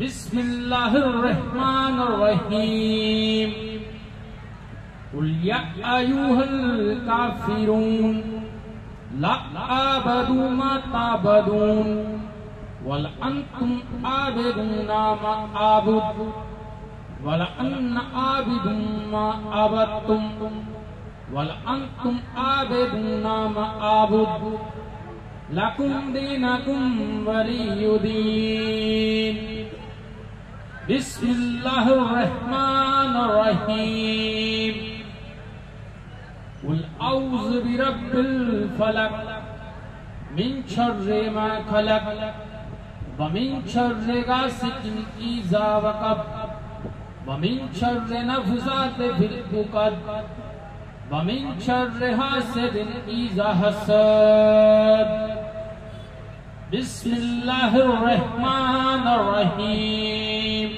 بسم اللہ الرحمن الرحیم قل یا ایوہا الکافرون لا اعبد ما تعبدون ولا انتم عابدون ما اعبد ولا انا عابد ما عبدتم ولا انتم عابدون ما اعبد لکم دینکم ولی دین بسم اللہ الرحمن الرحیم قل اعوذ برب الفلق من شر ما خلق ومن شر غاسق اذا وقب ومن شر نفثات في العقد ومن شر حاسد اذا حسد بسم اللہ الرحمن الرحیم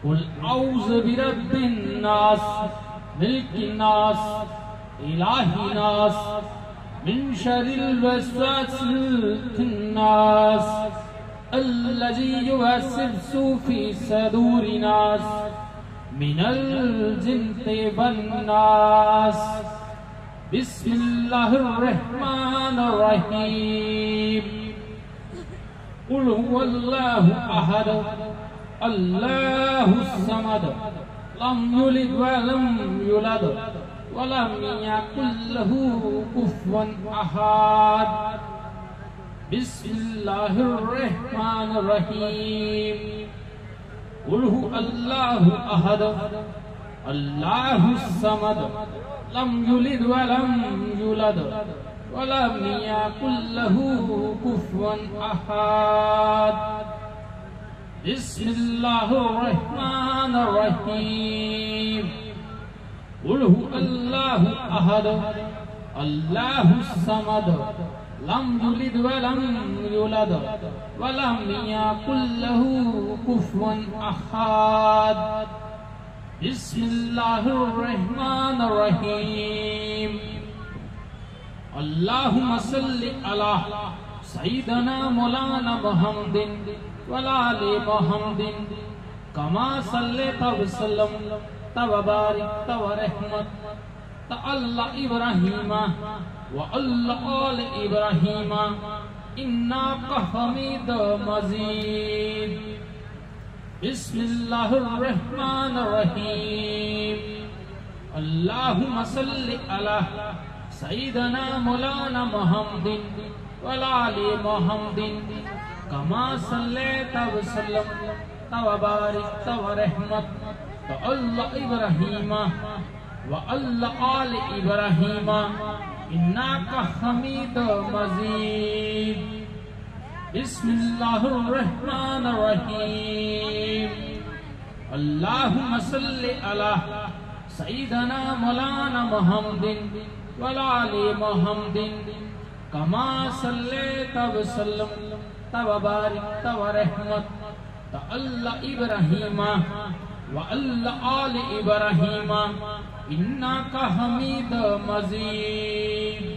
قل اعوذ برب الناس ملک الناس الہ الناس من شر الوسواس الخناس الذي يوسوس في صدور الناس من الجنة والناس بسم اللہ الرحمن الرحیم قل هو اللہ احد اللہ الصمد لم يلد ولم يولد ولم يكن له كفوا احد بسم اللہ الرحمن الرحیم قل هو اللہ احد اللہ الصمد لم يلد ولم يولد ولم يكن له كفوا احد بسم اللہ الرحمن الرحیم قل هو اللہ احد اللہ الصمد لم يلد ولم يولد ولم يكن له كفوا احد بسم اللہ الرحمن الرحیم اللہم صلی علی سیدنا مولانا محمد وعلی آل محمد کما صلیت وسلمت وبارکت ورحمت علی ابراہیم وعلی آل ابراہیم انک حمید مجید بسم اللہ الرحمن الرحیم اللہم صلی علی سیدنا مولانا محمد وعلی آل محمد کما صلیت وسلمت وبارکت ورحمت علی ابراہیم وعلی آل ابراہیم انک حمید مجید بسم اللہ الرحمن الرحیم اللہم صلی علی سیدنا مولانا محمد وعلی آل محمد کما صلیت وسلمت وبارکت ورحمت علی ابراہیم وعلی آل ابراہیم انک حمید مجید